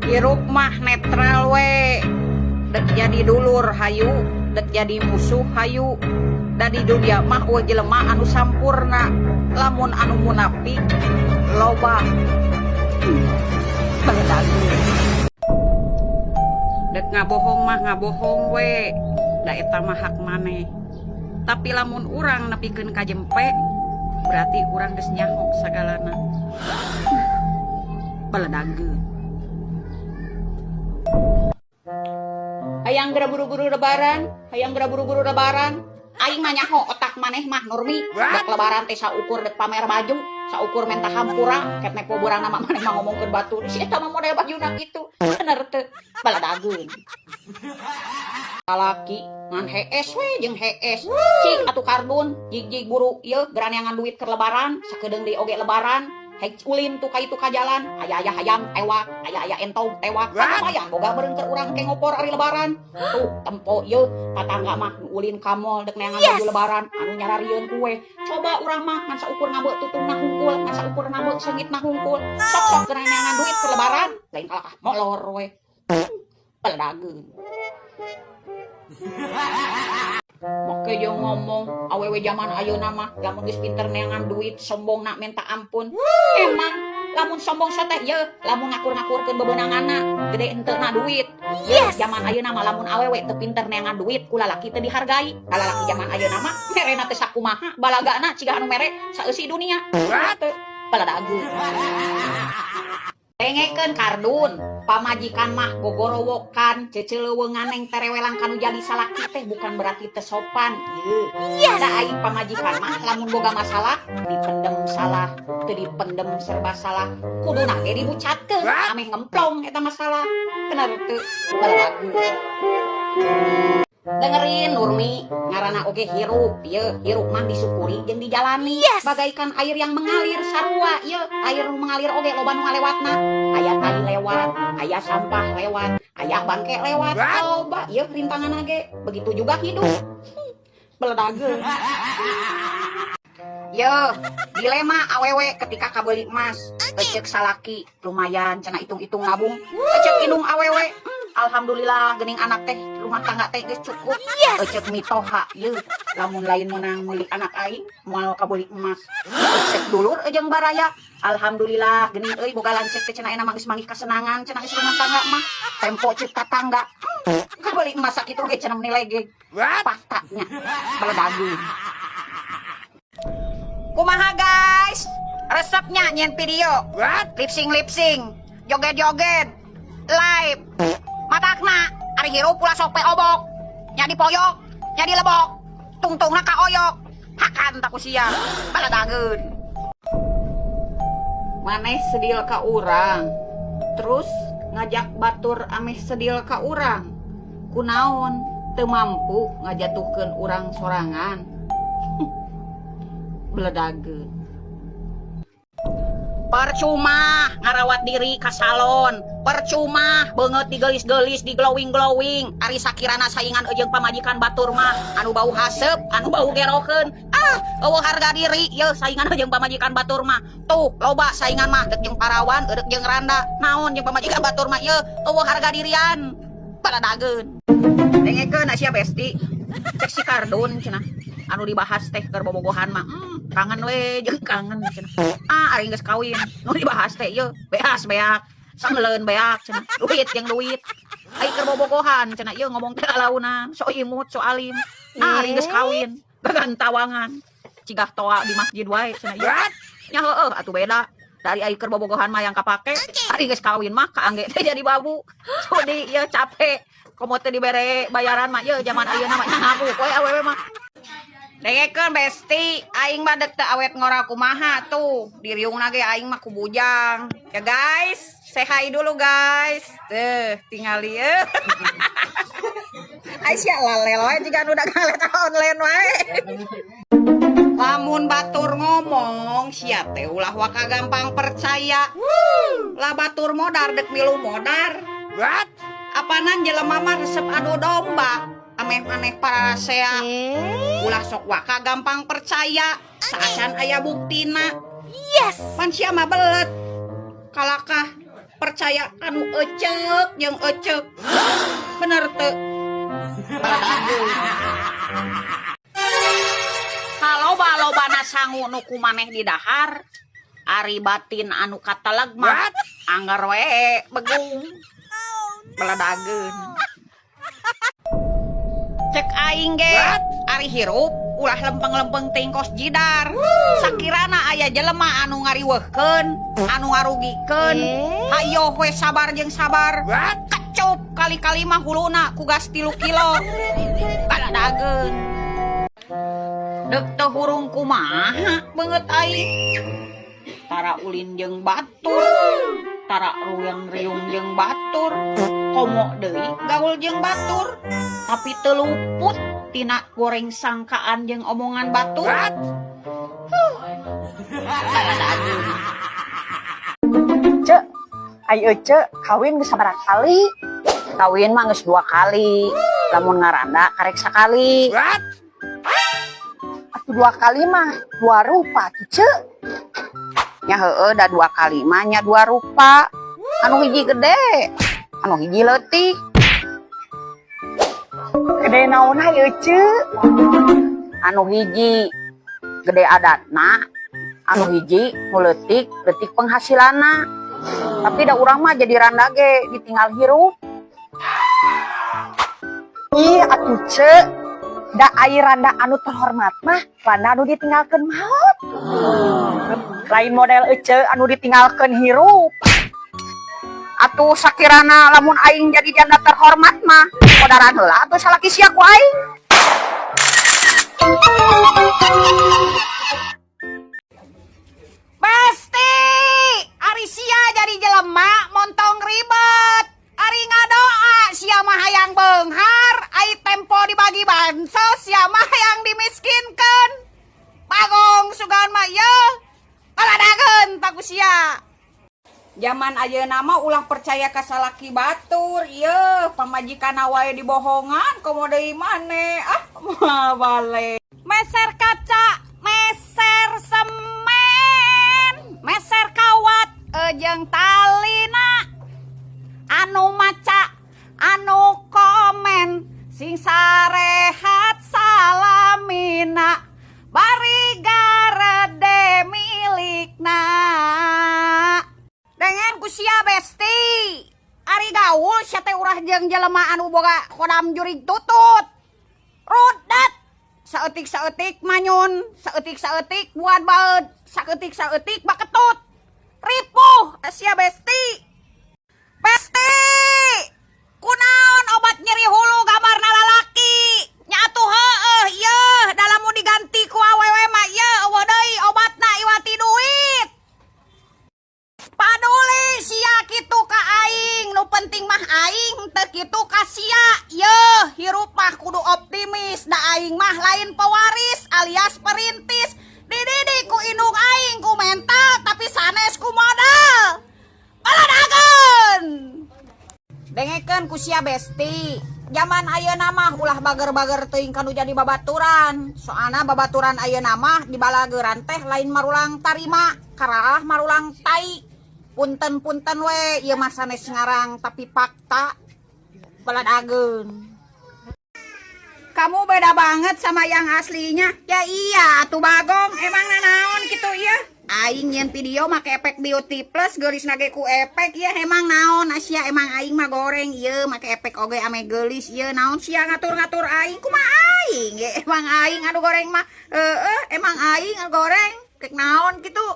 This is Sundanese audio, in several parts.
Hirup mah netral we. Dek jadi dulur hayu, dek jadi musuh hayu. Da di dunia mah we jelema anu sampurna. Lamun anu munafik loba. Baledagu. Dek ngabohong mah ngabohong we. Da eta mah hak maneh. Tapi lamun urang nepikeun ka jempe, berarti urang geus nyahok sagalana. Baledagu. Hayang geura buru-buru lebaran, hayang geura buru-buru lebaran. Aing mah nyaho otak maneh mah Nurmi. Dek lebaran teh saukur dek pamer baju, saukur menta hampura, ket nepo borang nama maneh mah ngomongkeun batur. Si eta mah model bajuna kitu. Bener teu. Baledageun. Lalaki ngan hees we jeung hees. Cik atuh kardun, jig-jig buru ieu geraneangan duit keur lebaran, sakedeung deui oge lebaran. Hek ulin tuh ka itu ka jalan, aya hayam tewak, aya entong tewak. Bayang boga beureung keur urang ke ngopor ari lebaran. Tuh tempo ieu patangga mah nu ulin ka mall dek neangan baju lebaran anu nyararieun kue. Coba urang mah ngan saukur ngabeuk tutungna hungkul, ngan saukur ngabeuk seungitna hungkul. Sok-sok geraneangan duit keur lebaran, lain kalakah molor we. Baledageun. Make jeung ngomong awewe zaman ayeuna mah lamun geus pinter neangan duit sombongna minta ampun. Emang lamun sombong teh ye lamun ngakur-ngakurkeun bebeunanganna gede enteuna duit. Ye zaman ayeuna mah lamun awewe teu pinter neangan duit ku lalaki teu dihargai. Lalaki zaman ayeuna mah merena teh sakumaha balagana ciga anu mere saeusi dunia. Teu baledagu. Tengekeun kardun, pamajikan mah gogorowokan, ceceleuweungan neng terewelang kanu jadi salaki teh bukan berarti teu sopan. Ieu. Da aing pamajikan mah lamun boga masalah dipendem salah, teu dipendem serba salah. Kuduna ge dibucatkeun, ameh ngemplong eta masalah. Bener teu? Baledagu. Dengerin Nurmi, ngaranna oge hirup. Ieu hirup mah disyukuri jeung dijalani. Bagaikan air yang mengalir sarua. Ieu air nu mengalir oge loba nu ngalewatna. Aya tali lewat, aya sampah lewat, aya bangke lewat. Loba ieu rintanganna ge. Begitu juga hidup. Baledageun. Yo, dilema awewe ketika kabeuli emas. Eceuk salaki lumayan cenah hitung-hitung nabung. Eceuk indung awewe. Alhamdulillah geuning anak teh rumah tangga teh geus cukup. Eceuk mitoha ieu lamun lain meunang meuli anak aing moal kabeuli emas. Eceuk dulur jeung baraya. Alhamdulillah geuning euy boga lancek teh cenah enak geus manggih kasenangan cenah geus rumah tangga mah. Tempo cipta tangga. Kabeuli emas sakitu ge cenah nilai ge patanya. Baledagu. Kumaha guys? Resepnya nyen video. Lip-sync. Joget-joget. Live. Matakna ari hirup pula sok pe obok. Nya dipoyok, nya dilebok. Tungtungna ka oyok. Hakan tak sia. Baledageun. Maneh sedil ka urang. Terus ngajak batur ameh sedil ka urang. Kunaon teu mampu ngajatuhkeun urang sorangan. Baledageun. Percuma ngarawat diri ka salon, percuma beungeut digelis-gelis, di glowing-glowing. Ari sakirana saingan jeung pamajikan batur mah anu bau haseup, anu bau gerokeun. Eueuh harga diri yeuh saingan jeung pamajikan batur mah. Tuh loba saingan mah deuk jeung parawan, deuk jeung randa. Naon jeung pamajikan batur mah yeuh eueuh harga dirian. Baledageun. Dengekeun sia besti. Cek si kardun cenah. Anu dibahas teh keur bobogohan mah kangen we jeung kangen cenah. Ari geus kawin nu dibahas teh yeuh beas beak sangleun beak cenah duit jeung duit ai keur bobogohan cenah yeuh ngomong teh alaunan so imut so alim. Ari geus kawin gagantawangan cigah toa di masjid wae cenah yeuh nya heueuh atuh beda dari ai keur bobogohan mah yang kapake. Ari geus kawin mah kaangge teh jadi babu sudi yeuh capek komo teh dibere bayaran mah yeuh zaman ayeuna mah ngabuk we awewe mah. Dengekeun besti, aing mah deuk teu awet ngora kumaha tuh. Diriungna ge aing mah ku bujang. Ya guys, say hi dulu guys. Tingali ye. Aisyah lalel wae jiga anu da ngalet online wae. Lamun batur ngomong sia teh ulah waka gampang percaya. Lah batur modar deuk milu modar. Apanan jelema mah resep adu domba. Ameh-ameh parasea. Ulah sok waka gampang percaya. Saacan aya buktina. Pan sia mah belet. Kalakah percaya anu ecek jeung ecek. Bener teu? Loba-lobana sangu nu kumaneh di dahar. Ari batin anu kataleg mah anggar we begung. Beledageun. Cek aing ge ari hirup ulah lempeng-lempeng tingkos jidar. Sakirana aya jelema anu ngariweuhkeun, anu ngarugikeun. Hayo we sabar jeung sabar. Kacup kali-kali mah huluna ku gas 3 kilo. Beledageun. Dek teu hurung kumaha beungeut aing. Tara ulin jeung batur, tara ruyang riung jeung batur, komo deui gaul jeung batur, tapi teu luput tina goreng sangkaan jeung omongan batur. Cek, ayo cek, kawin geus sabaraha kali? Kawin mah geus 2 kali, lamun ngaranda karek sakali. Atuh 2 kali mah 2 rupa tuh cek. Nya heueuh da 2 kali mah nya 2 rupa. Anu hiji gede, anu hiji leutik. Gede naon hayu cek? Anu hiji gede adatna, anu hiji nu leutik penghasilanna. Tapi da urang mah jadi randa ge ditinggal hirup. Ih atuh cek, da aya randa anu terhormat mah randa anu ditinggalkeun maot. Lain model ece anu ditinggalkeun hirup. Atuh sakirana lamun aing jadi janda terhormat mah kodaran heula atuh salaki sia ku aing. Pasti ari sia jadi jelema montong ribet. Ari ngadoa sia mah hayang beunghar, ai tempo dibagi bansos sia mah hayang dimiskinkeun. Bagong sugan mah yeuh. Baladageun taku sia. Zaman ayeuna mah ulah percaya ka salaki batur, yeuh pamajikanna wae dibohongan komo deui maneh. Mah bale. Meser kaca, meser semen, meser kawat jeung talina. Anu maca, anu komen, sing sarehat salamina. Bari garede milikna. Dengan kusia besti. Ari gaul sia teh urah jeung jelema anu boga kodam jurig tutut. Rudat. Saeutik-saeutik manyun, saeutik-saeutik buat baeud, saeutik-saeutik baketut. Ripuh sia besti. Besti. Kunaon obat nyeri hulu gamarna lalaki? Nya atuh heueuh yeuh dalamu diganti ku awewe mah yeuh eueuh deui obatna iwati duit. Paduli sia kitu ka aing, nu penting mah aing teu kitu ka sia. Yeuh hirup mah kudu optimis, da aing mah lain pewaris alias perintis. Dididik ku indung aing ku mental tapi sanes ku modal. Baladageun. Dengekeun ku sia besti. Zaman ayeuna mah ulah bager-bager teuing kanu jadi babaturan. Soalna babaturan ayeuna mah dibalageuran teh lain marulang tarima, karalah marulang tai. Punten-punten we ieu mah sanes ngarang tapi fakta. Baladageun. Kamu beda banget sama yang aslinya. Ya iya atuh Bagong, emang naon kitu ieu? Aing nyeun video make efek beauty plus geulis nage ku efek ya emang naon Asia emang aing mah goreng ieu make efek oge ame geulis ieu naon sia ngatur-ngatur aing kumaha aing ya emang aing anu goreng mah emang aing anu goreng kek naon kitu.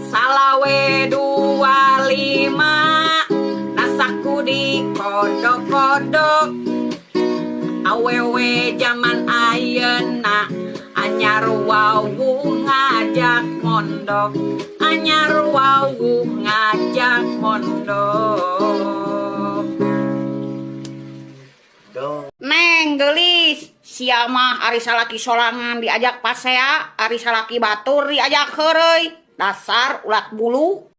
Salawe 25 nasaku di kodok-kodok awewe zaman ayeuna anyar wawu ngajak mondok, anyar wawu ngajak mondok. Neng geulis, sia mah ari salaki solangan diajak pasea, ari salaki batur diajak heureuy. Dasar ulat bulu.